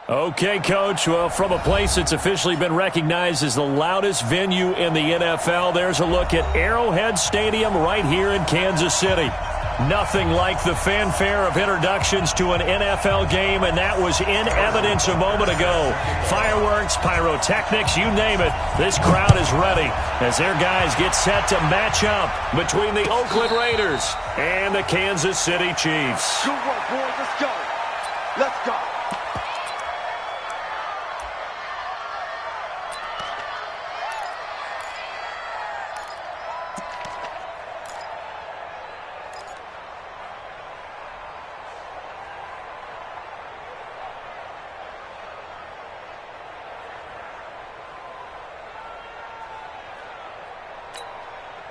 Okay, Coach. Well, from a place that's officially been recognized as the loudest venue in the NFL, there's a look at Arrowhead Stadium right here in Kansas City. Nothing like the fanfare of introductions to an NFL game, and that was in evidence a moment ago. Fireworks, pyrotechnics, you name it. This crowd is ready as their guys get set to match up between the Oakland Raiders and the Kansas City Chiefs. Good work, boys. Let's go. Let's go.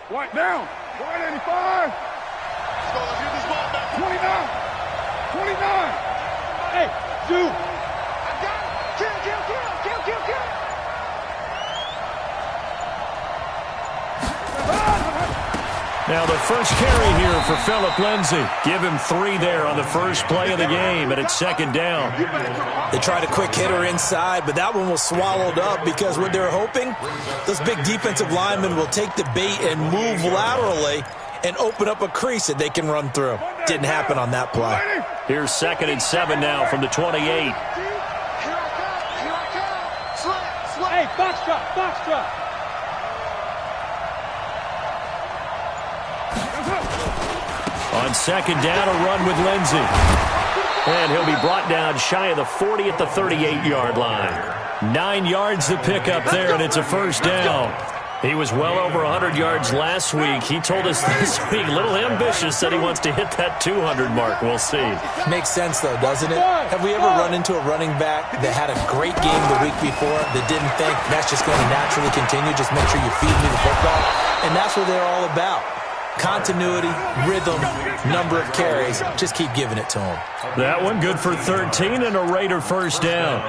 White down. White 85. Let's go. Let's get this ball back. 29. 29. Hey, shoot. I got it. Kill. Now the first carry here for Phillip Lindsay. Give him 3 there on the first play of the game, and it's second down. They tried a quick hitter inside, but that one was swallowed up because what they're hoping, those big defensive linemen will take the bait and move laterally and open up a crease that they can run through. Didn't happen on that play. Here's 2nd and 7 now from the 28. Here I come. Slap. Hey, box drop. On 2nd down, a run with Lindsay. And he'll be brought down shy of the 40 at the 38-yard line. 9 yards to pick up there, and it's a first down. He was well over 100 yards last week. He told us this week, a little ambitious, said he wants to hit that 200 mark. We'll see. Makes sense, though, doesn't it? Have we ever run into a running back that had a great game the week before that didn't think that's just going to naturally continue? Just make sure you feed me the football. And that's what they're all about. Continuity, rhythm, number of carries. Just keep giving it to him. That one good for 13 and a Raider first down.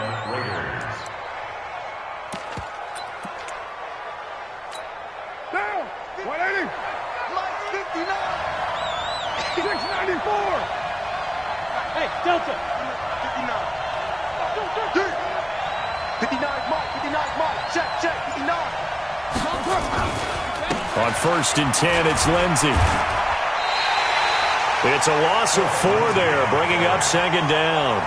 Down. 180. 59. 694. Hey, Delta. 59. 59 Mike. 59 Mike. Check. 59. On 1st and 10, it's Lindsay. It's a loss of 4 there, bringing up 2nd down.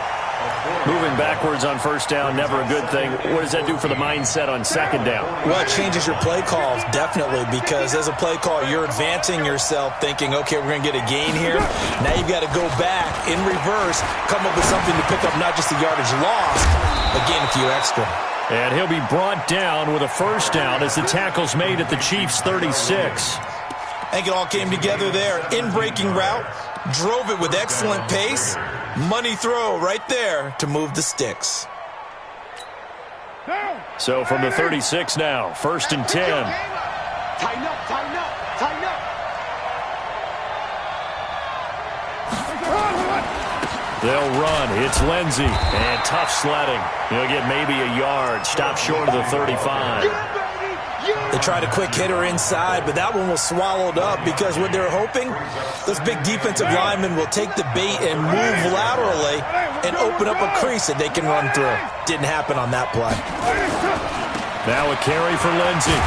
Moving backwards on 1st down, never a good thing. What does that do for the mindset on 2nd down? Well, it changes your play calls, definitely, because as a play call, you're advancing yourself thinking, okay, we're going to get a gain here. Now you've got to go back in reverse, come up with something to pick up not just the yardage lost, but gain a few extra. And he'll be brought down with a first down as the tackle's made at the Chiefs' 36. I think it all came together there. In-breaking route, drove it with excellent pace. Money throw right there to move the sticks. So from the 36 now, 1st and 10. Tighten up. They'll run. It's Lindsay. And tough sledding. He'll get maybe a yard. Stop short of the 35. They tried a quick hitter inside, but that one was swallowed up because what they're hoping, those big defensive linemen will take the bait and move laterally and open up a crease that they can run through. Didn't happen on that play. Now a carry for Lindsay.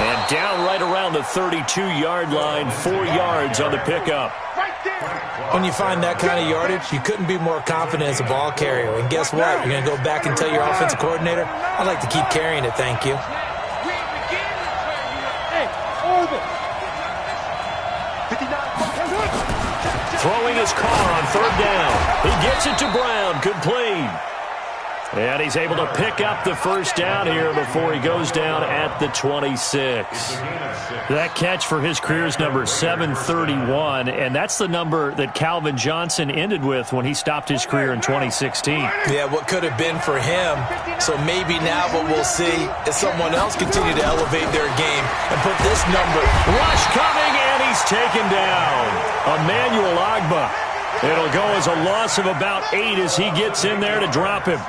And down right around the 32-yard line, 4 yards on the pickup. When you find that kind of yardage, you couldn't be more confident as a ball carrier. And guess what? You're going to go back and tell your offensive coordinator, I'd like to keep carrying it, thank you. Throwing his car on 3rd down. He gets it to Brown, complete. And he's able to pick up the first down here before he goes down at the 26. That catch for his career's number 731, and that's the number that Calvin Johnson ended with when he stopped his career in 2016. Yeah, what could have been for him. So maybe now what we'll see is someone else continue to elevate their game and put this number. Rush coming, and he's taken down. Emmanuel Agba. It'll go as a loss of about 8 as he gets in there to drop him.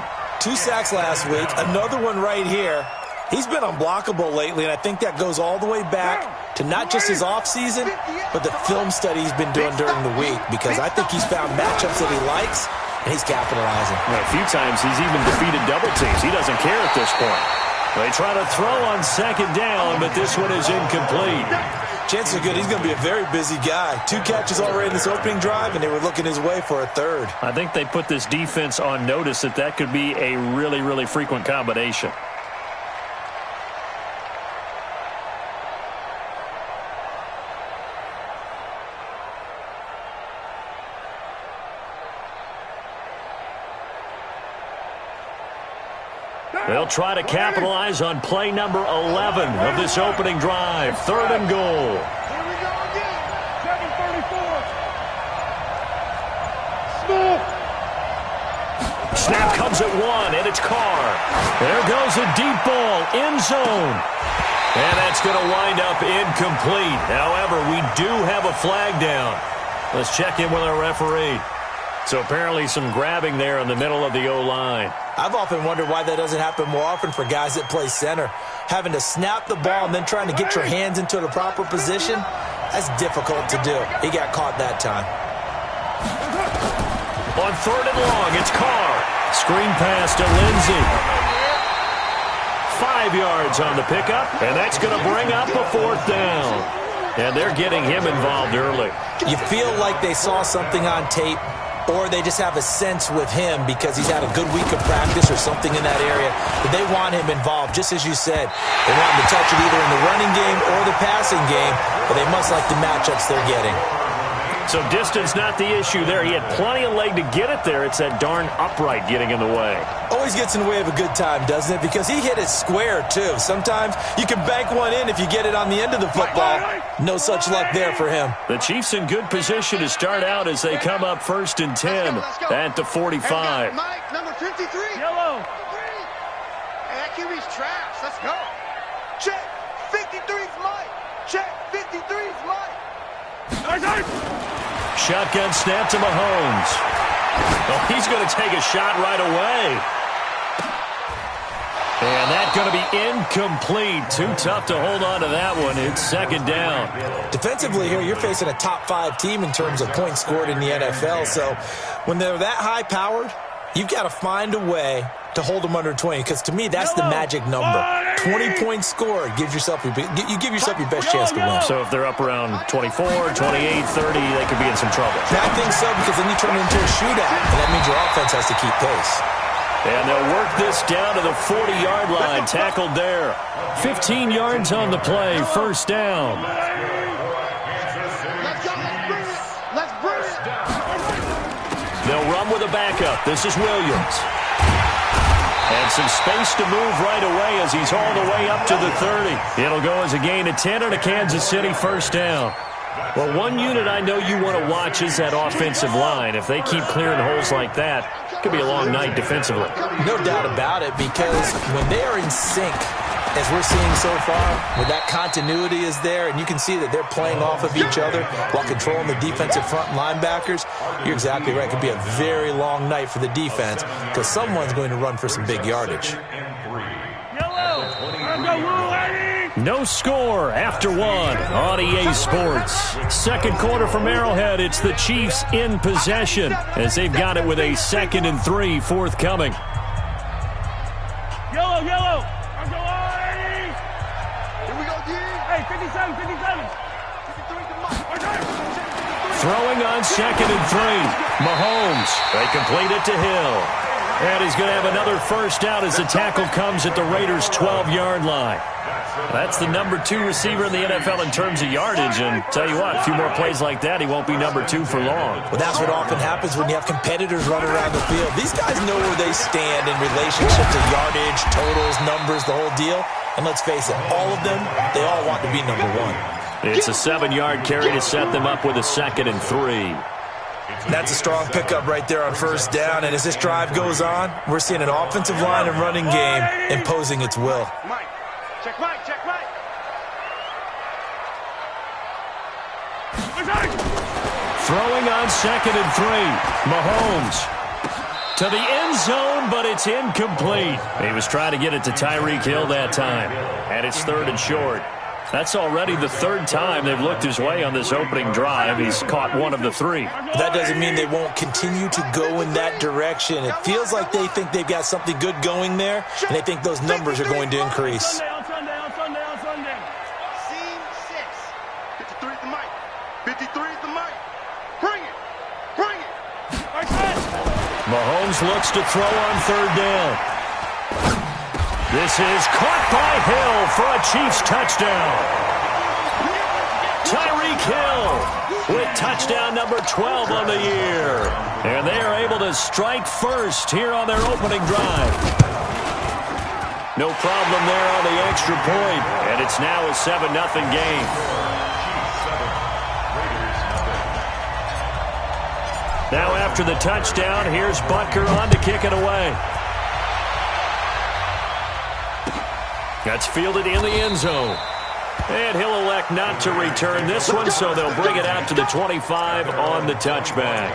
2 sacks last week, another one right here. He's been unblockable lately, and I think that goes all the way back to not just his offseason, but the film study he's been doing during the week, because I think he's found matchups that he likes, and he's capitalizing. A few times he's even defeated double teams. He doesn't care at this point. They try to throw on second down, but this one is incomplete. Chances are good he's going to be a very busy guy. 2 catches already in this opening drive, and they were looking his way for a third. I think they put this defense on notice that that could be a really, really frequent combination. They'll try to capitalize on play number 11 of this opening drive. 3rd and goal. Here we go again. 7:34. Smith. Snap comes at 1, and it's Carr. There goes a deep ball, end zone. And that's going to wind up incomplete. However, we do have a flag down. Let's check in with our referee. So apparently some grabbing there in the middle of the O-line. I've often wondered why that doesn't happen more often for guys that play center. Having to snap the ball and then trying to get your hands into the proper position, that's difficult to do. He got caught that time. On 3rd and long, it's Carr. Screen pass to Lindsey. 5 yards on the pickup, and that's going to bring up a 4th down. And they're getting him involved early. You feel like they saw something on tape, or they just have a sense with him because he's had a good week of practice or something in that area. But they want him involved, just as you said. They want him to touch it either in the running game or the passing game, but they must like the matchups they're getting. So distance not the issue there. He had plenty of leg to get it there. It's that darn upright getting in the way. Always gets in the way of a good time, doesn't it? Because he hit it square, too. Sometimes you can bank one in if you get it on the end of the football. No such luck there for him. The Chiefs in good position to start out as they come up 1st and 10 at the 45. Mike, number 53. Yellow. Hey, that QB's trash. Let's go. Check. 53's Mike. Check. 53's Mike. Shotgun snap to Mahomes. Oh, he's going to take a shot right away. And that's going to be incomplete. Too tough to hold on to that one. It's 2nd down. Defensively here, you're facing a top 5 team in terms of points scored in the NFL. So when they're that high-powered, you've got to find a way to hold them under 20, because to me, that's the magic number. 20 points scored gives yourself you give yourself your best chance to win. So if they're up around 24, 28, 30, they could be in some trouble. I think so, because then you turn it into a shootout, and that means your offense has to keep pace. And they'll work this down to the 40-yard line. Tackled there. 15 yards on the play. 1st down. Let's go. Let's bring it. Let's bring it. They'll run with a backup. This is Williams. And some space to move right away as he's hauled away up to the 30. It'll go as a gain of 10 and a Kansas City 1st down. Well, one unit I know you want to watch is that offensive line. If they keep clearing holes like that, it could be a long night defensively. No doubt about it, because when they are in sync, as we're seeing so far, where that continuity is there, and you can see that they're playing off of each other while controlling the defensive front linebackers, you're exactly right. It could be a very long night for the defense because someone's going to run for some big yardage. No score after 1 on EA Sports. 2nd quarter from Arrowhead. It's the Chiefs in possession as they've got it with a 2nd and 3 forthcoming. Yellow. Here we go, D. Hey, 57. 53's to Mike. Throwing on 2nd and 3. Mahomes. They complete it to Hill. And he's going to have another 1st down as the tackle comes at the Raiders' 12-yard line. That's the number 2 receiver in the NFL in terms of yardage. And tell you what, a few more plays like that, he won't be number 2 for long. Well, that's what often happens when you have competitors running around the field. These guys know where they stand in relationship to yardage, totals, numbers, the whole deal. And let's face it, all of them, they all want to be number 1. It's a 7-yard carry to set them up with a 2nd and 3. That's a strong pickup right there on 1st down. And as this drive goes on, we're seeing an offensive line and running game imposing its will. Mike. Check Mike. Throwing on 2nd and 3. Mahomes to the end zone, but it's incomplete. He was trying to get it to Tyreek Hill that time. And it's 3rd and short. That's already the third time they've looked his way on this opening drive. He's caught one of the three. That doesn't mean they won't continue to go in that direction. It feels like they think they've got something good going there, and they think those numbers are going to increase. Seam 6. 53 is the mic. 53 is the mic. Bring it. Bring it. Mahomes looks to throw on third down. This is caught by Hill for a Chiefs touchdown. Tyreek Hill with touchdown number 12 on the year. And they are able to strike first here on their opening drive. No problem there on the extra point. And it's now a 7-0 game. Now after the touchdown, here's Butker on to kick it away. That's fielded in the end zone. And he'll elect not to return this one, so they'll bring it out to the 25 on the touchback.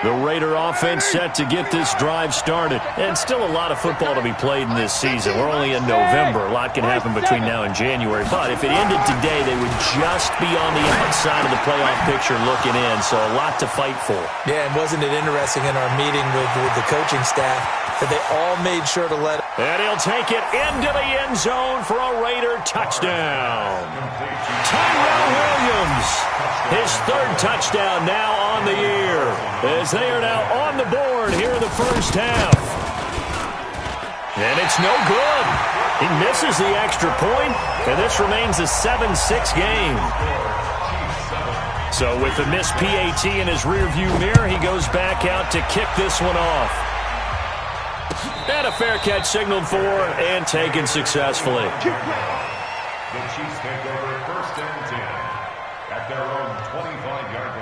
The Raider offense set to get this drive started. And still a lot of football to be played in this season. We're only in November. A lot can happen between now and January. But if it ended today, they would just be on the outside of the playoff picture looking in. So a lot to fight for. Yeah, and wasn't it interesting in our meeting with the coaching staff that they all made sure to let it. And he'll take it into the end zone for a Raider touchdown. Tyrell Williams, his third touchdown now on the year, as they are now on the board here in the first half. And it's no good. He misses the extra point, and this remains a 7-6 game. So with the missed PAT in his rearview mirror, he goes back out to kick this one off. And a fair catch signaled for and taken successfully. The Chiefs take over first and 10 at their own 25-yard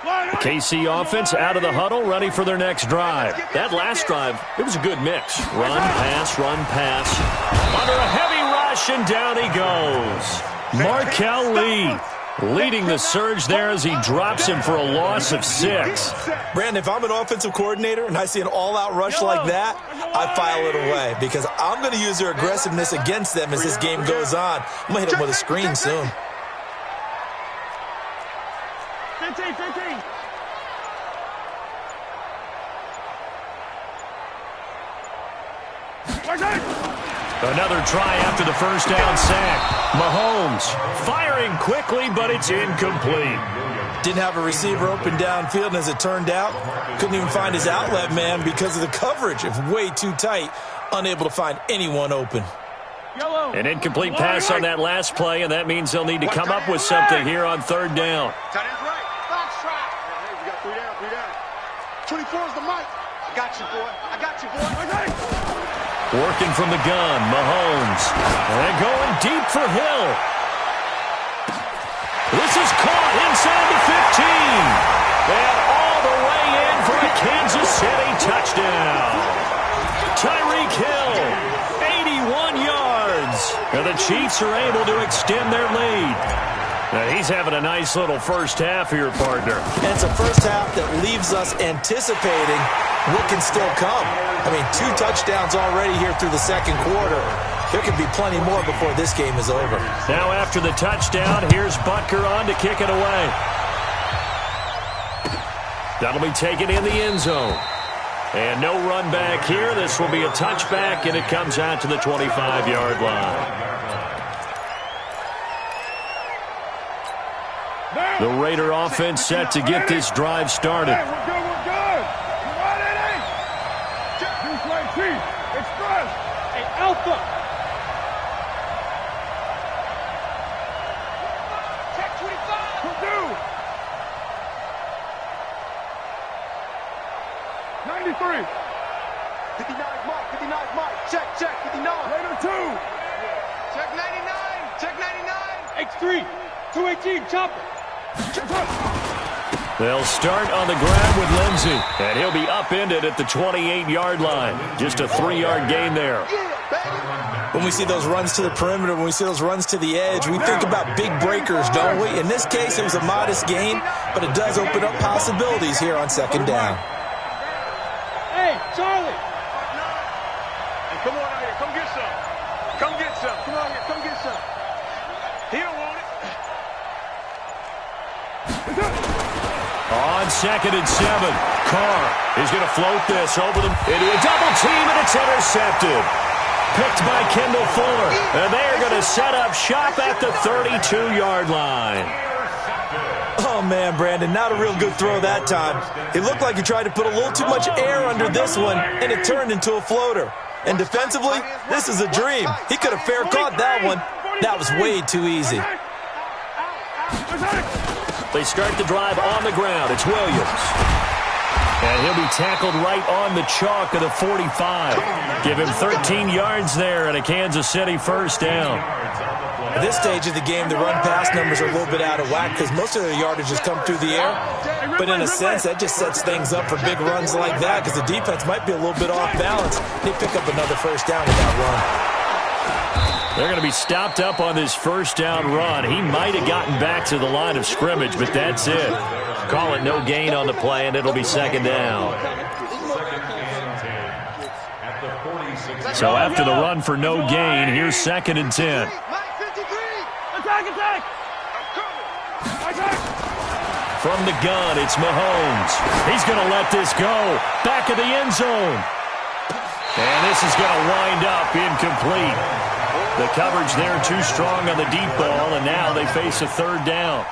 line. KC offense out of the huddle, ready for their next drive. That last drive, it was a good mix. Run, pass. Under a heavy rush, and down he goes. Markel Lee leading the surge there as he drops him for a loss of 6. Brandon, if I'm an offensive coordinator and I see an all-out rush like that, I file it away because I'm going to use their aggressiveness against them as this game goes on. I'm going to hit them with a screen soon. 15. Another try after the first down sack. Mahomes firing quickly, but it's incomplete. Didn't have a receiver open downfield, and as it turned out, couldn't even find his outlet man because of the coverage. It's way too tight, unable to find anyone open. An incomplete pass on that last play, and that means they'll need to come up with something here on third down. Tight end's right. Box trap. Hey, we got 3 down. 24 is the mic. I got you, boy. Okay. Working from the gun, Mahomes. And going deep for Hill. This is caught inside the 15. And all the way in for a Kansas City touchdown. Tyreek Hill, 81 yards. And the Chiefs are able to extend their lead. Now he's having a nice little first half here, partner. And it's a first half that leaves us anticipating what can still come. I mean, 2 touchdowns already here through the second quarter. There could be plenty more before this game is over. Now after the touchdown, here's Butker on to kick it away. That'll be taken in the end zone. And no run back here. This will be a touchback, and it comes out to the 25-yard line. The Raider offense set to get this drive started. We're good. You want it, eh? This way, Chief. Express. Hey, Alpha. Check 25. Purdue. 93. 59 is Mike. 59 is Mike. Check. 59. Raider 2. Check 99. Check 99. X3. 218. Chopper. They'll start on the grab with Lindsey, and he'll be upended at the 28-yard line. Just a 3-yard gain there. When we see those runs to the perimeter, when we see those runs to the edge, we think about big breakers, don't we? In this case, it was a modest gain, but it does open up possibilities here on second down. Hey, Charlie. Hey, come on out here. second and 7. Carr is going to float this over them into a double team, and it's intercepted. Picked by Kendall Fuller, and they're going to set up shop at the 32-yard line. Oh, man, Brandon, not a real good throw that time. It looked like he tried to put a little too much air under this one, and it turned into a floater. And defensively, this is a dream. He could have fair caught that one. That was way too easy. They start the drive on the ground. It's Williams. And he'll be tackled right on the chalk of the 45. Give him 13 yards there and a Kansas City first down. At this stage of the game, the run-pass numbers are a little bit out of whack because most of their yardage has come through the air. But in a sense, that just sets things up for big runs like that because the defense might be a little bit off balance. They pick up another first down with that run. They're going to be stopped up on this first down run. He might have gotten back to the line of scrimmage, but that's it. Call it no gain on the play, and it'll be second down. So after the run for no gain, here's second and 10. Attack! From the gun, it's Mahomes. He's going to let this go. Back of the end zone. And this is going to wind up incomplete. The coverage there too strong on the deep ball, and now they face a third down.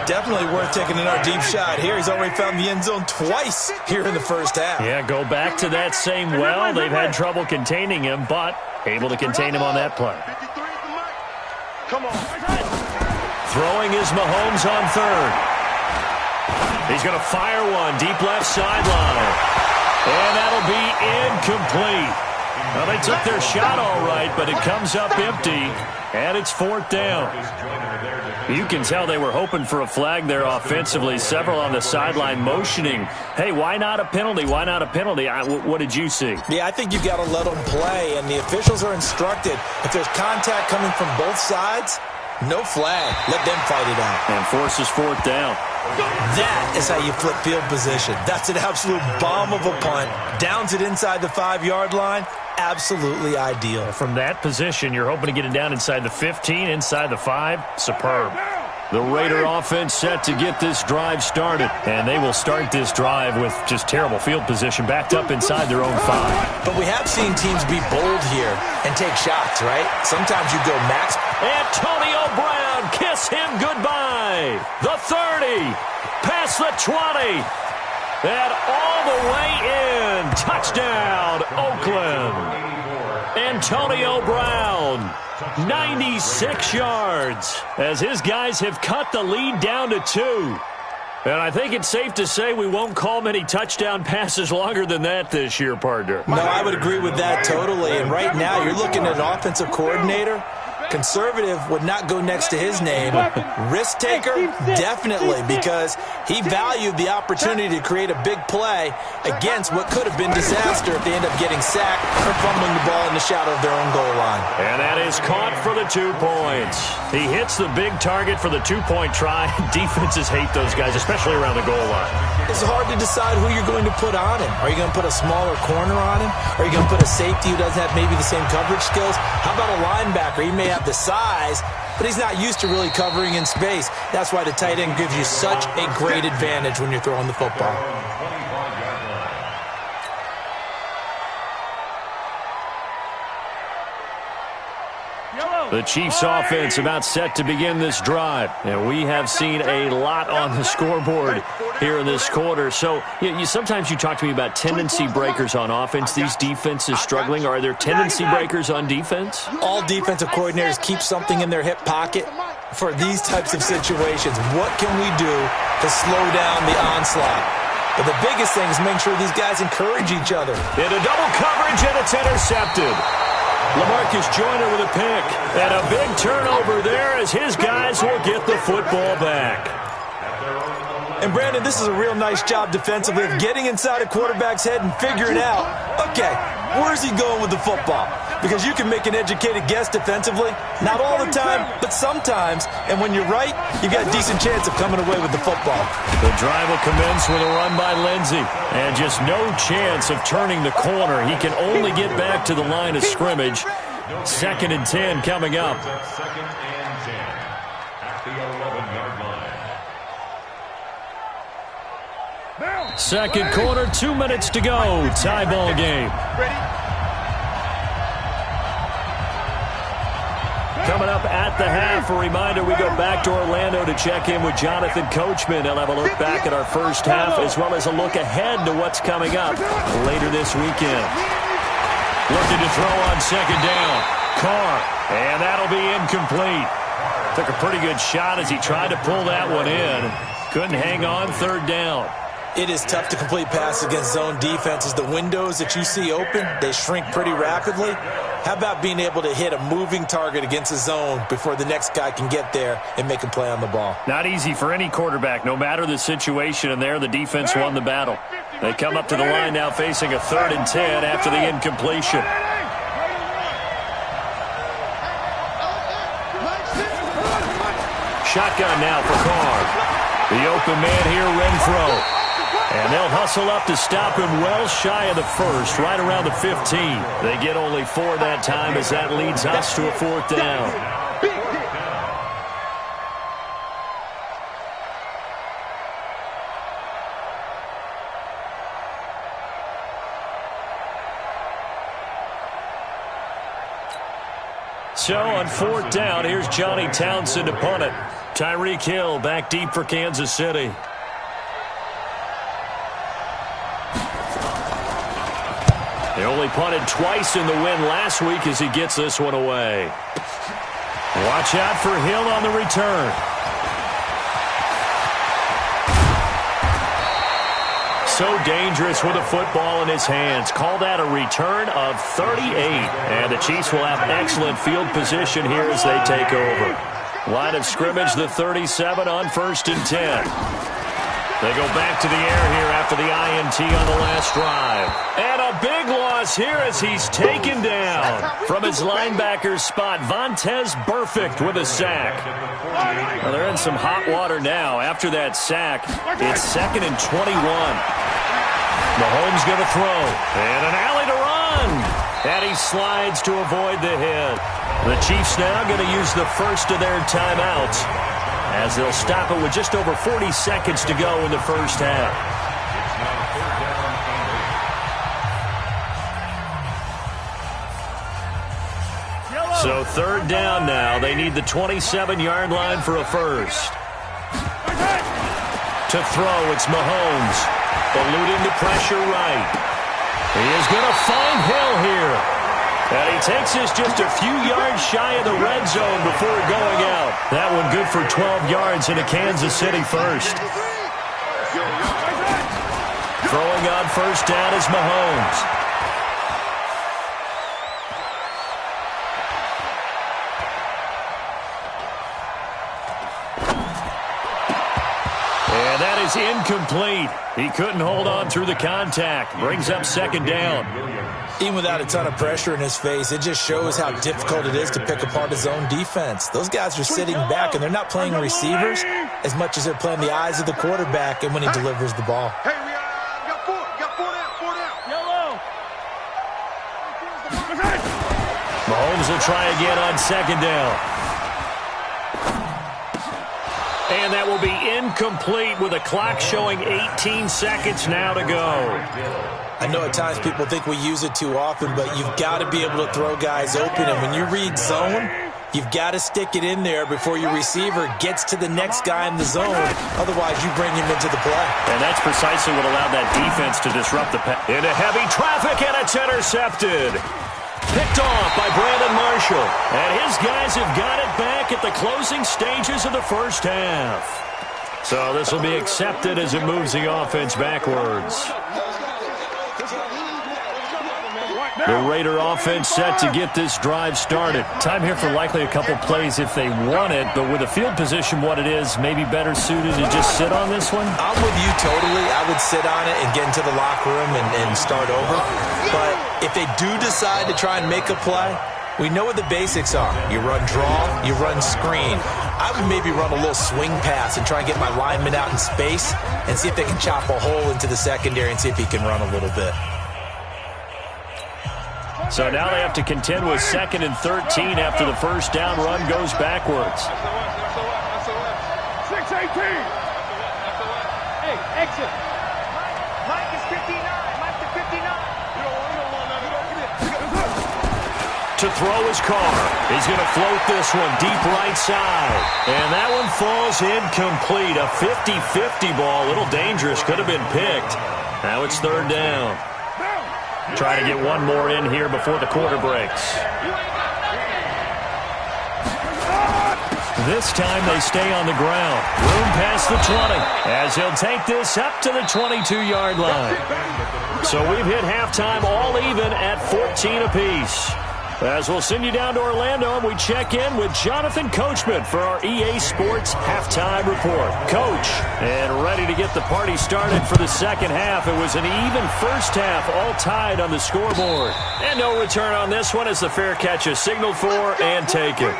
Definitely worth taking another deep shot here. He's already found the end zone twice here in the first half. Yeah, go back to that same well. They've had trouble containing him, but able to contain him on that play. Come on. Throwing is Mahomes on third. He's going to fire one deep left sideline. And that'll be incomplete. Well, they took their shot all right, but it comes up empty, and it's fourth down. You can tell they were hoping for a flag there offensively. Several on the sideline motioning, hey, why not a penalty? Why not a penalty? What did you see? Yeah, I think you've got to let them play, and the officials are instructed. If there's contact coming from both sides, no flag. Let them fight it out. And forces fourth down. That is how you flip field position. That's an absolute bomb of a punt. Downs it inside the 5-yard line. Absolutely ideal. From that position, you're hoping to get it down inside the 15, inside the 5. Superb. The Raider offense set to get this drive started. And they will start this drive with just terrible field position, backed up inside their own 5. But we have seen teams be bold here and take shots, right? Sometimes you go max. Antonio Brown, kiss him goodbye. The 30, past the 20, and all the way in. Touchdown, Oakland. Antonio Brown, 96 yards, as his guys have cut the lead down to 2. And I think it's safe to say we won't call many touchdown passes longer than that this year, partner. No, I would agree with that totally. And right now, you're looking at an offensive coordinator. Conservative would not go next to his name. Risk taker, definitely, because he valued the opportunity to create a big play against what could have been disaster if they end up getting sacked or fumbling the ball in the shadow of their own goal line. And that is caught for the 2 points. He hits the big target for the 2-point try. Defenses hate those guys, especially around the goal line. It's hard to decide who you're going to put on him. Are you going to put a smaller corner on him? Are you going to put a safety who doesn't have maybe the same coverage skills? How about a linebacker? He may have the size, but he's not used to really covering in space. That's why the tight end gives you such a great advantage when you're throwing the football. The Chiefs offense about set to begin this drive. And we have seen a lot on the scoreboard here in this quarter. So sometimes you talk to me about tendency breakers on offense. These defenses struggling. Are there tendency breakers on defense? All defensive coordinators keep something in their hip pocket for these types of situations. What can we do to slow down the onslaught? But the biggest thing is make sure these guys encourage each other. Into double coverage, and it's intercepted. LaMarcus Joyner with a pick, and a big turnover there as his guys will get the football back. And Brandon, this is a real nice job defensively of getting inside a quarterback's head and figuring out, okay, where's he going with the football? Because you can make an educated guess defensively, not all the time, but sometimes. And when you're right, you got a decent chance of coming away with the football. The drive will commence with a run by Lindsey. And just no chance of turning the corner. He can only get back to the line of scrimmage. 2nd and 10 coming up. 2nd and 10 at the 11-yard line. Second quarter, 2 minutes to go. Tie ball game. Coming up at the half, a reminder we go back to Orlando to check in with Jonathan Coachman. He'll have a look back at our first half as well as a look ahead to what's coming up later this weekend. Looking to throw on second down. Carr, and that'll be incomplete. Took a pretty good shot as he tried to pull that one in. Couldn't hang on third down. It is tough to complete passes against zone defenses. The windows that you see open, they shrink pretty rapidly. How about being able to hit a moving target against a zone before the next guy can get there and make a play on the ball? Not easy for any quarterback, no matter the situation, and there the defense won the battle. They come up to the line now facing a 3rd and 10 after the incompletion. Shotgun now for Carr. The open man here, Renfro. And they'll hustle up to stop him well shy of the first, right around the 15. They get only 4 that time as that leads us to a 4th down. So on 4th down, here's Johnny Townsend to punt it. Tyreek Hill back deep for Kansas City. They only punted twice in the win last week as he gets this one away. Watch out for Hill on the return. So dangerous with a football in his hands. Call that a return of 38. And the Chiefs will have excellent field position here as they take over. Line of scrimmage, the 37 on 1st and 10. They go back to the air here after the INT on the last drive. And a big loss here as he's taken down. From his linebacker spot, Vontaze Burfict with a sack. Well, they're in some hot water now. After that sack, it's 2nd and 21. Mahomes going to throw. And an alley to run. And he slides to avoid the hit. The Chiefs now going to use the first of their timeouts, as they'll stop it with just over 40 seconds to go in the first half. So 3rd down now. They need the 27-yard line for a first. To throw, it's Mahomes. Eluding the pressure right. He is going to find Hill here. And he takes this just a few yards shy of the red zone before going out. That one good for 12 yards in a Kansas City first. Throwing on 1st down is Mahomes. And that is incomplete. He couldn't hold on through the contact. Brings up 2nd down. Even without a ton of pressure in his face, it just shows how difficult it is to pick apart his own defense. Those guys are sitting back, and they're not playing receivers as much as they're playing the eyes of the quarterback and when he delivers the ball. Hey, we got 4 down. Yellow. Mahomes will try again on 2nd down. And that will be incomplete with a clock showing 18 seconds now to go. I know at times people think we use it too often, but you've got to be able to throw guys open. And when you read zone, you've got to stick it in there before your receiver gets to the next guy in the zone. Otherwise, you bring him into the play. And that's precisely what allowed that defense to disrupt the pass. Into heavy traffic, and it's intercepted. Picked off by Brandon Marshall. And his guys have got it back at the closing stages of the first half. So this will be accepted as it moves the offense backwards. The Raider offense set to get this drive started. Time here for likely a couple plays if they want it, but with the field position what it is, maybe better suited to just sit on this one? I'm with you totally. I would sit on it and get into the locker room and start over. But if they do decide to try and make a play, we know what the basics are. You run draw, you run screen. I would maybe run a little swing pass and try and get my lineman out in space and see if they can chop a hole into the secondary and see if he can run a little bit. So now they have to contend with 2nd and 13 after the first down run goes backwards. 6-18. Hey, exit. to throw his car. He's going to float this one deep right side. And that one falls incomplete. A 50-50 ball. A little dangerous. Could have been picked. Now it's third down. Trying to get one more in here before the quarter breaks. This time they stay on the ground. Room past the 20 as he'll take this up to the 22-yard line. So we've hit halftime all even at 14 apiece. As we'll send you down to Orlando, and we check in with Jonathan Coachman for our EA Sports Halftime Report. Coach, and ready to get the party started for the second half. It was an even first half, all tied on the scoreboard. And no return on this one as the fair catch is signaled for and taken.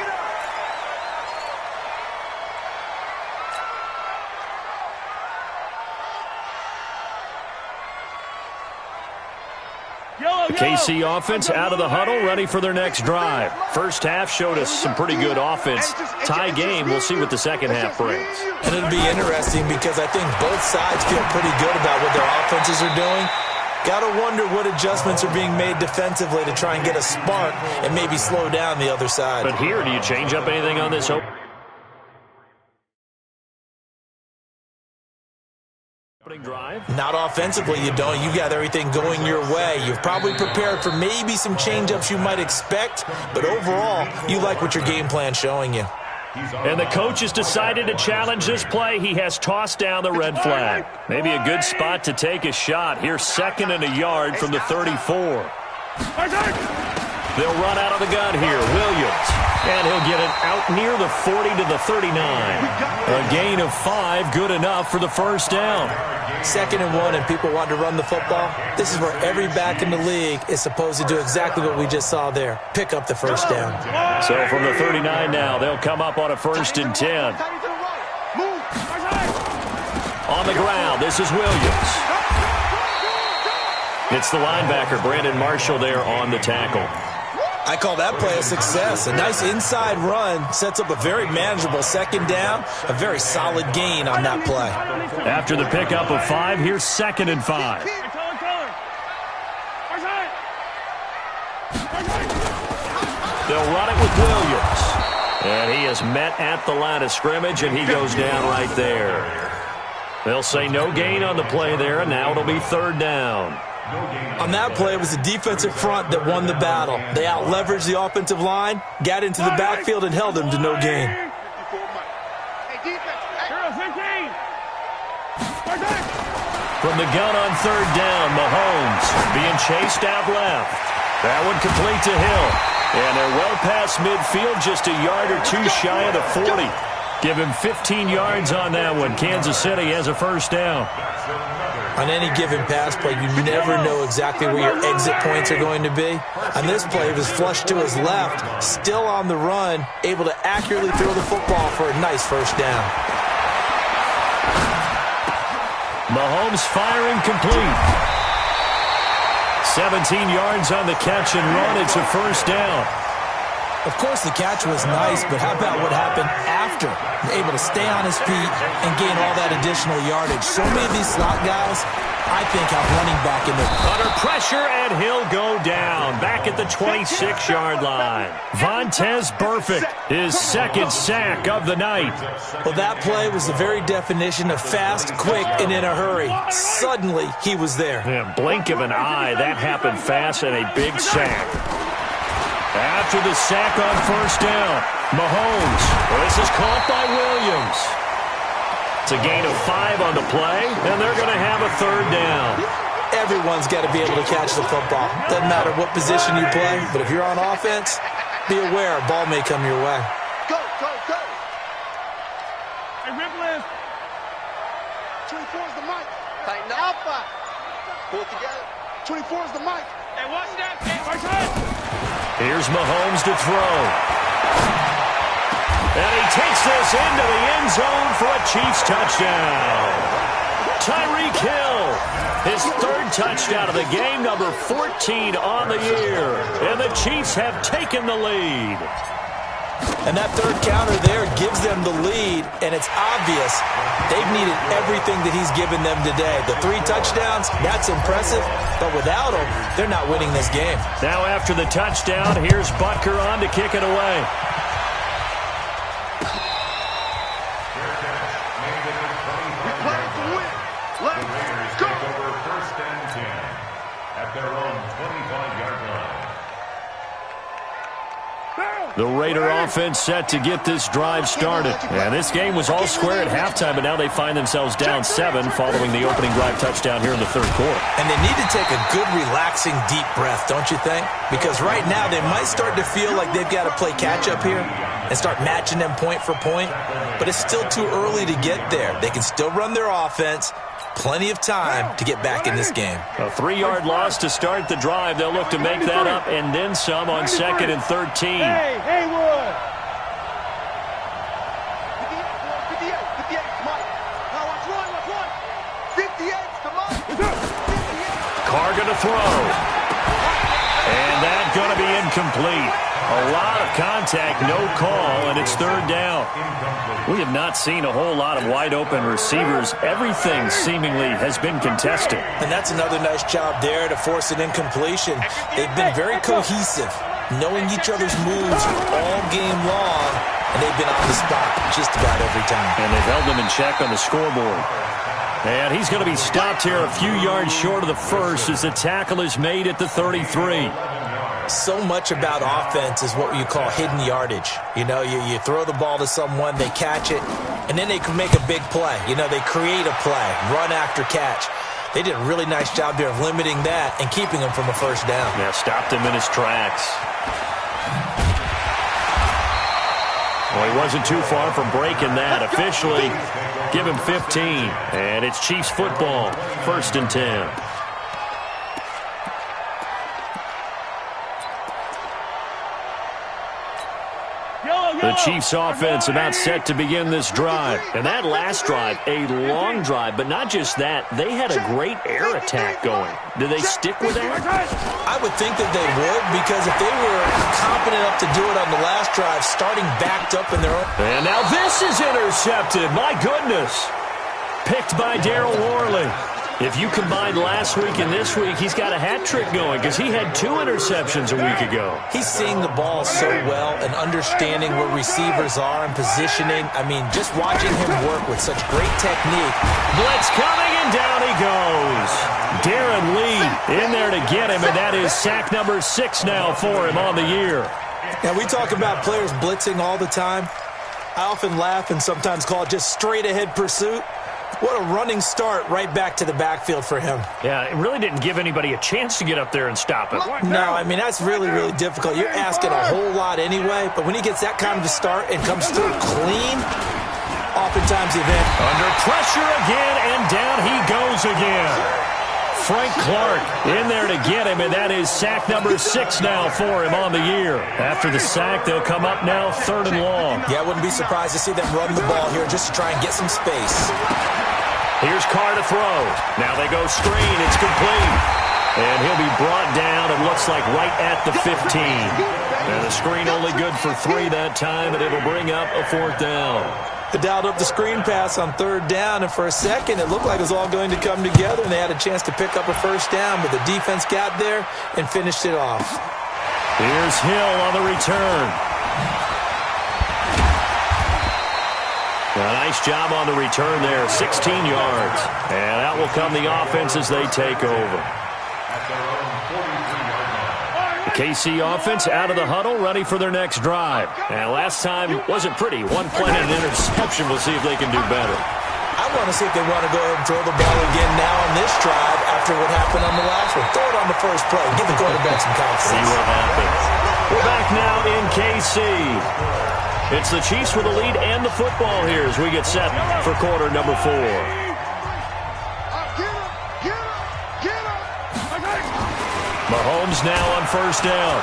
The KC offense out of the huddle, ready for their next drive. First half showed us some pretty good offense. Tie game, we'll see what the second half brings. And it'll be interesting because I think both sides feel pretty good about what their offenses are doing. Got to wonder what adjustments are being made defensively to try and get a spark and maybe slow down the other side. But here, do you change up anything on this opening drive? Not offensively, you don't. You got everything going your way. You've probably prepared for maybe some change-ups you might expect, but overall, you like what your game plan's showing you. And the coach has decided to challenge this play. He has tossed down the red flag. Maybe a good spot to take a shot. Here's 2nd and a yard from the 34. They'll run out of the gun here. Williams. And he'll get it out near the 40 to the 39. A gain of 5, good enough for the first down. 2nd and 1, and people want to run the football. This is where every back in the league is supposed to do exactly what we just saw there. Pick up the first down. So from the 39 now, they'll come up on a 1st and 10. On the ground, this is Williams. It's the linebacker, Brandon Marshall, there on the tackle. I call that play a success. A nice inside run sets up a very manageable 2nd down. A very solid gain on that play. After the pickup of 5, here's 2nd and 5. They'll run it with Williams. And he is met at the line of scrimmage, and he goes down right there. They'll say no gain on the play there, and now it'll be 3rd down. On that play, it was the defensive front that won the battle. They out-leveraged the offensive line, got into the backfield, and held them to no gain. From the gun on 3rd down, Mahomes being chased out left. That one complete to Hill. And they're well past midfield, just a yard or 2 shy of the 40. Give him 15 yards on that one. Kansas City has a first down. On any given pass play, you never know exactly where your exit points are going to be. On this play, it was flushed to his left, still on the run, able to accurately throw the football for a nice first down. Mahomes firing complete. 17 yards on the catch and run. It's a first down. Of course, the catch was nice, but how about what happened after? Able to stay on his feet and gain all that additional yardage. So many of these slot guys, I think, have running back in the... Under pressure, and he'll go down. Back at the 26-yard line. Vontaze Burfict, his 2nd sack of the night. Well, that play was the very definition of fast, quick, and in a hurry. Suddenly, he was there. Yeah, blink of an eye, that happened fast, and a big sack. After the sack on 1st down, Mahomes. This is caught by Williams. It's a gain of 5 on the play, and they're going to have a 3rd down. Everyone's got to be able to catch the football. Doesn't matter what position you play, but if you're on offense, be aware a ball may come your way. Go, go, go. Hey, Ripple is. 24 is the mic. Tighten up. Pull it together. 24 is the mic. Hey, watch that. Hey, watch that. Here's Mahomes to throw. And he takes this into the end zone for a Chiefs touchdown. Tyreek Hill, his 3rd touchdown of the game, number 14 on the year. And the Chiefs have taken the lead. And that third counter there gives them the lead, and it's obvious they've needed everything that he's given them today. The 3 touchdowns, that's impressive, but without him, they're not winning this game. Now after the touchdown, here's Butker on to kick it away. The Raider offense set to get this drive started. And this game was all square at halftime, but now they find themselves down 7 following the opening drive touchdown here in the third quarter. And they need to take a good, relaxing, deep breath, don't you think? Because right now they might start to feel like they've got to play catch-up here and start matching them point for point. But it's still too early to get there. They can still run their offense. Plenty of time to get back in this game. A 3-yard loss to start the drive. They'll look to make that up and then some on 2nd and 13. Hey, Haywood! 58, Mike. Now watch one. 58's the Mike. 58. Carr gonna throw. And that's gonna be incomplete. A lot of contact, no call, and it's 3rd down. We have not seen a whole lot of wide-open receivers. Everything seemingly has been contested. And that's another nice job there to force an incompletion. They've been very cohesive, knowing each other's moves all game long, and they've been on the spot just about every time. And they've held them in check on the scoreboard. And he's going to be stopped here a few yards short of the first as the tackle is made at the 33. So much about offense is what you call hidden yardage. You know, you throw the ball to someone, they catch it, and then they can make a big play. You know, they create a play, run after catch. They did a really nice job there of limiting that and keeping him from a first down. Yeah, stopped him in his tracks. Well, he wasn't too far from breaking that. Officially, give him 15. And it's Chiefs football, 1st and 10. The Chiefs offense about set to begin this drive. And that last drive, a long drive, but not just that. They had a great air attack going. Do they stick with that? I would think that they would, because if they were competent enough to do it on the last drive, starting backed up in their own... And now this is intercepted. My goodness. Picked by Darryl Worley. If you combine last week and this week, he's got a hat trick going because he had 2 interceptions a week ago. He's seeing the ball so well and understanding where receivers are and positioning. I mean, just watching him work with such great technique. Blitz coming, and down he goes. Darren Lee in there to get him, and that is sack number 6 now for him on the year. Now, we talk about players blitzing all the time. I often laugh and sometimes call it just straight-ahead pursuit. What a running start right back to the backfield for him. Yeah, it really didn't give anybody a chance to get up there and stop him. No, I mean, that's really, really difficult. You're asking a whole lot anyway, but when he gets that kind of a start and comes through clean, oftentimes event. Under pressure again, and down he goes again. Frank Clark in there to get him, and that is sack number 6 now for him on the year. After the sack, they'll come up now 3rd and long. Yeah, I wouldn't be surprised to see them run the ball here just to try and get some space. Here's Carr to throw. Now they go screen. It's complete. And he'll be brought down, it looks like, right at the 15. And the screen only good for 3 that time, and it'll bring up a 4th down. They dialed up the screen pass on 3rd down, and for a second it looked like it was all going to come together, and they had a chance to pick up a first down, but the defense got there and finished it off. Here's Hill on the return. A nice job on the return there, 16 yards. And out will come the offense as they take over. The KC offense out of the huddle, ready for their next drive. And last time wasn't pretty. 1 play and an interception. We'll see if they can do better. I want to see if they want to go ahead and throw the ball again now on this drive after what happened on the last one. Throw it on the first play. Give the quarterback some confidence. See what happens. We're back now in KC. It's the Chiefs with the lead and the football here as we get set for quarter number 4. Mahomes now on 1st down.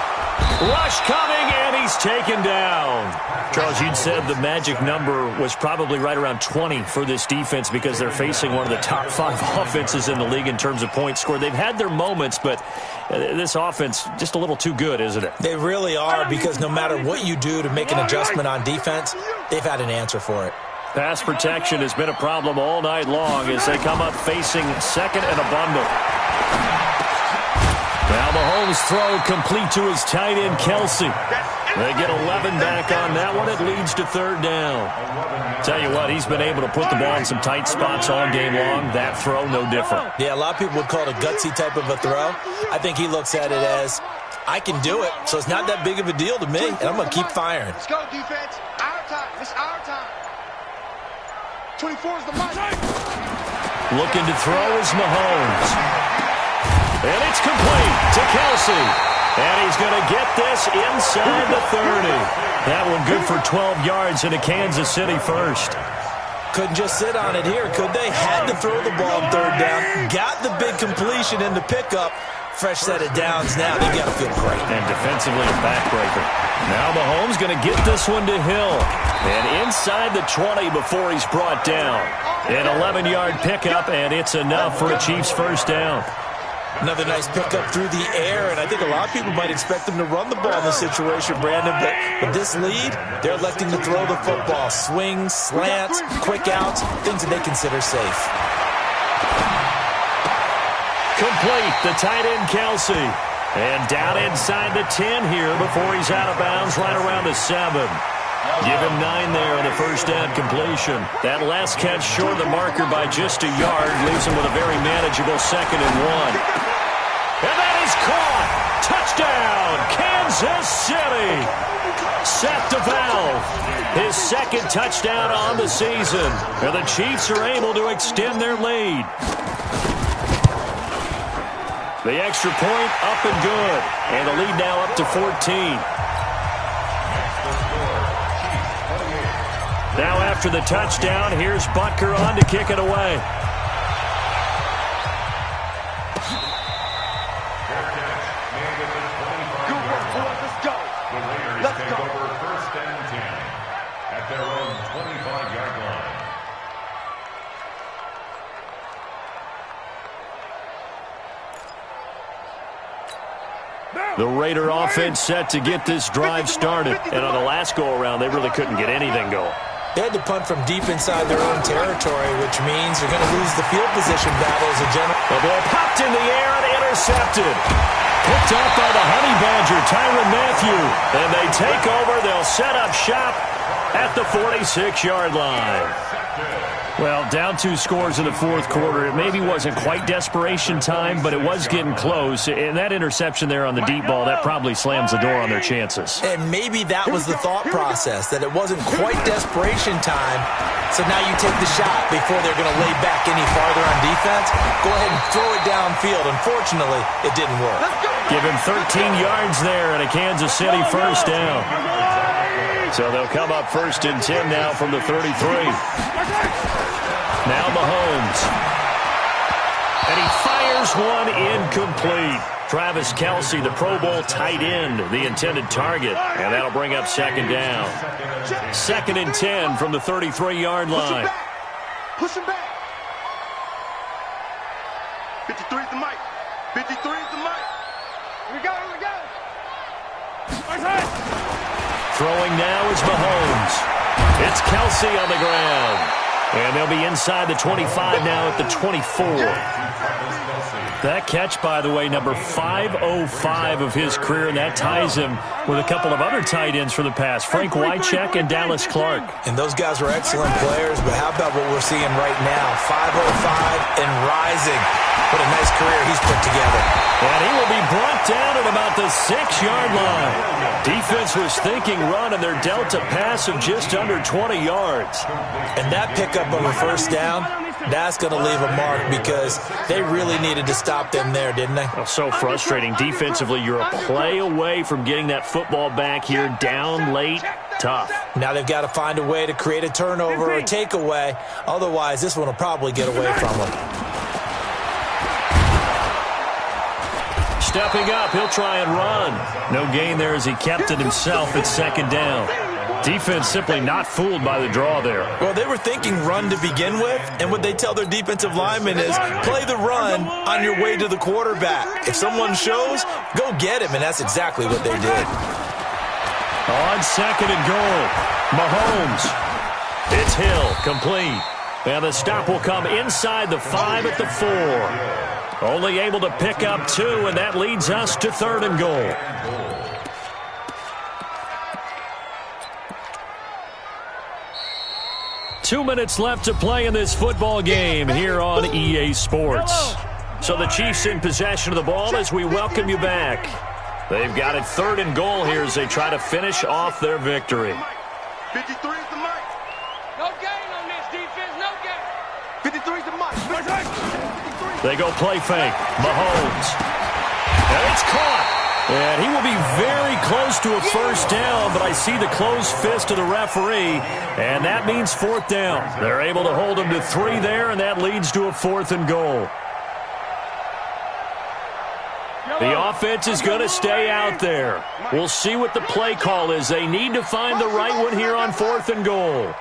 Rush coming, and he's taken down. Charles, you'd said the magic number was probably right around 20 for this defense because they're facing one of the top 5 offenses in the league in terms of points scored. They've had their moments, but this offense just a little too good, isn't it? They really are, because no matter what you do to make an adjustment on defense, they've had an answer for it. Pass protection has been a problem all night long as they come up facing second and a bundle. Now Mahomes' throw complete to his tight end, Kelsey. They get 11 back on that one. It leads to third down. Tell you what, he's been able to put the ball in some tight spots all game long. That throw, no different. Yeah, a lot of people would call it a gutsy type of a throw. I think he looks at it as, I can do it, so it's not that big of a deal to me, and I'm going to keep firing. Let's go, defense. Our time. It's our time. 24 is the mic. Looking to throw is Mahomes. And it's complete to Kelsey. And he's going to get this inside the 30. That one good for 12 yards into Kansas City first. Couldn't just sit on it here, could they? Had to throw the ball on third down. Got the big completion in the pickup. Fresh set of downs now. They got to feel great. And defensively a backbreaker. Now Mahomes going to get this one to Hill. And inside the 20 before he's brought down. An 11-yard pickup, and it's enough for a Chiefs first down. Another nice pickup through the air, and I think a lot of people might expect them to run the ball in this situation, Brandon, but with this lead, they're electing to throw the football. Swings, slants, quick outs, things that they consider safe. Complete, the tight end, Kelsey. And down inside the 10 here before he's out of bounds right around the 7. Give him 9 there on the first down completion. That last catch short of the marker by just a yard leaves him with a very manageable 2nd and 1. And that is caught. Touchdown, Kansas City. Seth DeValve, his 2nd touchdown on the season. And the Chiefs are able to extend their lead. The extra point up and good. And the lead now up to 14. Now after the touchdown, here's Butker on to kick it away. Good work, boys. Let's go. Let's go. Over first and 10 at their own 25-yard line. The Raider offense set to get this drive started. And on the last go-around, they really couldn't get anything going. They had to punt from deep inside their own territory, which means they're going to lose the field position battle as a general. The ball popped in the air and intercepted. Picked up by the Honey Badger, Tyrann Mathieu. And they take over. They'll set up shop at the 46-yard line. Well, down 2 scores in the fourth quarter. It maybe wasn't quite desperation time, but it was getting close. And that interception there on the deep ball, that probably slams the door on their chances. And maybe that was the thought process, that it wasn't quite desperation time. So now you take the shot before they're going to lay back any farther on defense. Go ahead and throw it downfield. Unfortunately, it didn't work. Give him 13 yards there and a Kansas City first down. So they'll come up first and 10 now from the 33. Now Mahomes. And he fires one incomplete. Travis Kelce, the Pro Bowl tight end, the intended target. And that'll bring up 2nd down. 2nd and 10 from the 33-yard line. Push him back. 53 is the mic. 53 is the mic. Here we go, here we go. Throwing now is Mahomes. It's Kelce on the ground. And they'll be inside the 25 now at the 24. That catch, by the way, number 505 of his career, and that ties him with a couple of other tight ends for the past, Frank Wycheck and Dallas Clark. And those guys were excellent players, but how about what we're seeing right now? 505 and rising. What a nice career he's put together. And he will be brought down at about the 6-yard line. Defense was thinking run, and they're dealt a pass of just under 20 yards. And that pickup of a first down, that's going to leave a mark because they really needed to stop them there, didn't they? Oh, so frustrating. Defensively, you're a play away from getting that football back here down late. Tough. Now they've got to find a way to create a turnover or a takeaway. Otherwise, this one will probably get away from them. stepping up. He'll try and run. No gain there as he kept it himself at second down. Defense simply not fooled by the draw there. Well, they were thinking run to begin with, and what they tell their defensive linemen is play the run on your way to the quarterback. If someone shows, go get him, and that's exactly what they did. On second and goal, Mahomes. It's Hill, complete. And the stop will come inside the 5 at the 4. Only able to pick up 2, and that leads us to third and goal. Two minutes left to play in this football game here on EA Sports. So the Chiefs in possession of the ball as we welcome you back. They've got it third and goal here as they try to finish off their victory. 53 is the mic. No gain on this defense, no gain. 53 is the mic. They go play fake. Mahomes. And it's caught. And he will be very close to a first down, but I see the closed fist of the referee, and that means fourth down. They're able to hold him to 3 there, and that leads to a 4th and goal. The offense is going to stay out there. We'll see what the play call is. They need to find the right one here on 4th and goal.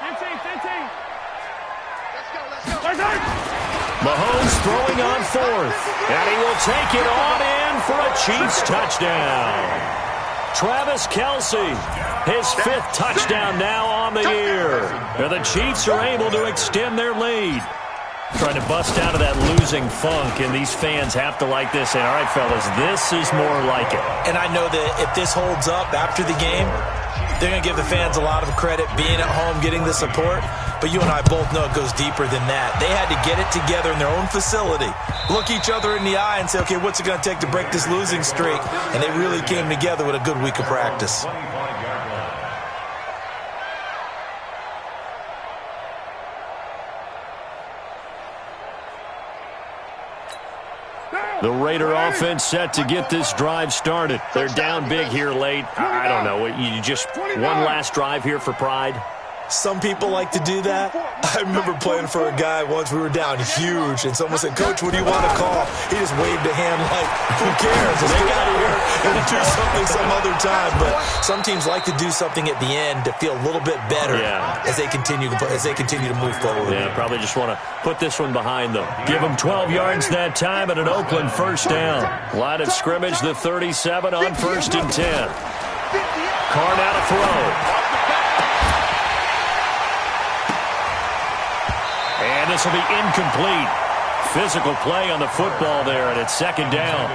15. Let's go. Mahomes throwing on 4th, and he will take it on in for a Chiefs touchdown. Travis Kelce, his 5th touchdown now on the year. And the Chiefs are able to extend their lead. Trying to bust out of that losing funk, and these fans have to like this. And all right, fellas, this is more like it. And I know that if this holds up after the game, they're going to give the fans a lot of credit being at home, getting the support. But you and I both know it goes deeper than that. They had to get it together in their own facility, look each other in the eye and say, okay, what's it going to take to break this losing streak? And they really came together with a good week of practice. The Raider offense set to get this drive started. They're down big here late. I don't know. You just one last drive here for pride? Some people like to do that. I remember playing for a guy once. We were down huge, and someone said, Coach, what do you want to call? He just waved a hand like, who cares? Let's get out of here and do something some other time. But some teams like to do something at the end to feel a little bit better as they continue to move forward. Yeah, probably just want to put this one behind them. Give them 12 yards that time and an Oakland first down. Line of scrimmage, the 37 on 1st and 10. Carr now to throw. And this will be incomplete. Physical play on the football there, and it's second down.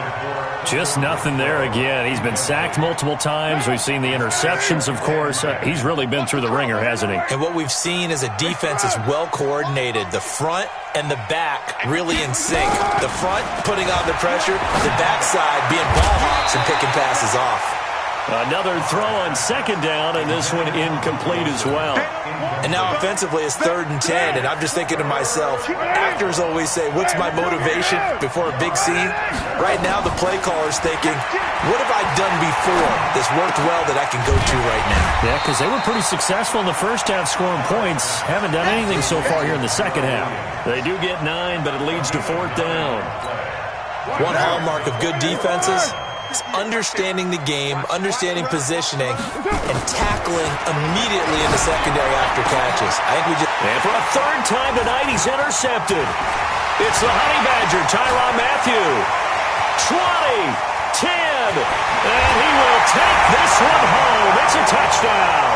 Just nothing there again. He's been sacked multiple times. We've seen the interceptions, of course. He's really been through the ringer, hasn't he? And what we've seen is a defense that's well coordinated. The front and the back really in sync. The front putting on the pressure, the backside being ball hawks and picking passes off. Another throw on second down, and this one incomplete as well. And now offensively it's 3rd and 10, and I'm just thinking to myself, actors always say, what's my motivation before a big scene? Right now the play caller's thinking, what have I done before that's worked well that I can go to right now? Yeah, because they were pretty successful in the first half scoring points. Haven't done anything so far here in the second half. They do get 9, but it leads to 4th down. One hallmark of good defenses is understanding the game, understanding positioning, and tackling immediately in the secondary after catches. I think we just... And for a 3rd time tonight, he's intercepted. It's the Honey Badger, Tyrann Mathieu. 20, 10, and he will take this one home. It's a touchdown.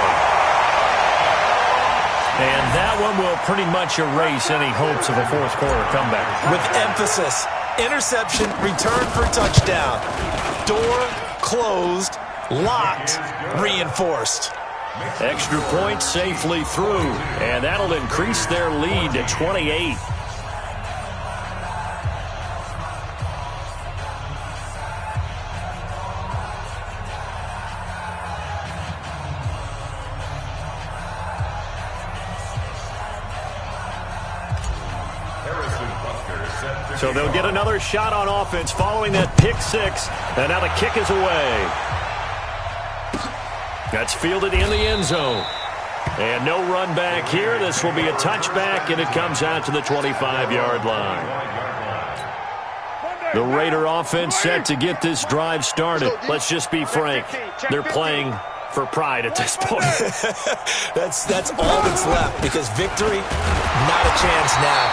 And that one will pretty much erase any hopes of a fourth quarter comeback. With emphasis, interception, return for touchdown. Door closed, locked, reinforced. Extra point safely through, and that'll increase their lead to 28. So they'll get another shot on offense following that pick 6. And now the kick is away. That's fielded in the end zone. And no run back here. This will be a touchback, and it comes out to the 25-yard line. The Raider offense set to get this drive started. Let's just be frank. They're playing for pride at this point. That's all that's left, because victory, not a chance now.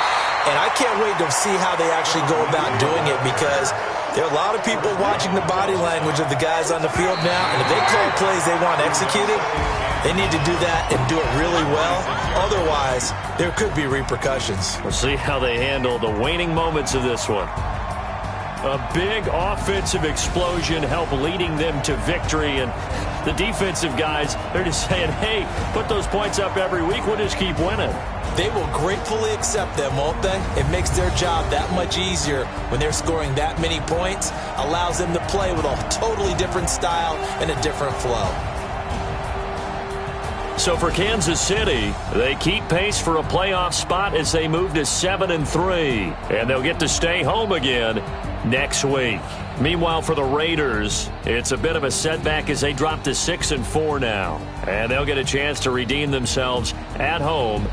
And I can't wait to see how they actually go about doing it, because there are a lot of people watching the body language of the guys on the field now, and if they call plays they want executed, they need to do that and do it really well. Otherwise, there could be repercussions. We'll see how they handle the waning moments of this one. A big offensive explosion helped leading them to victory, and the defensive guys, they're just saying, hey, put those points up every week, we'll just keep winning. They will gratefully accept them, won't they? It makes their job that much easier when they're scoring that many points, allows them to play with a totally different style and a different flow. So for Kansas City, they keep pace for a playoff spot as they move to 7-3, and they'll get to stay home again next week. Meanwhile, for the Raiders, it's a bit of a setback as they drop to 6-4 now, and they'll get a chance to redeem themselves at home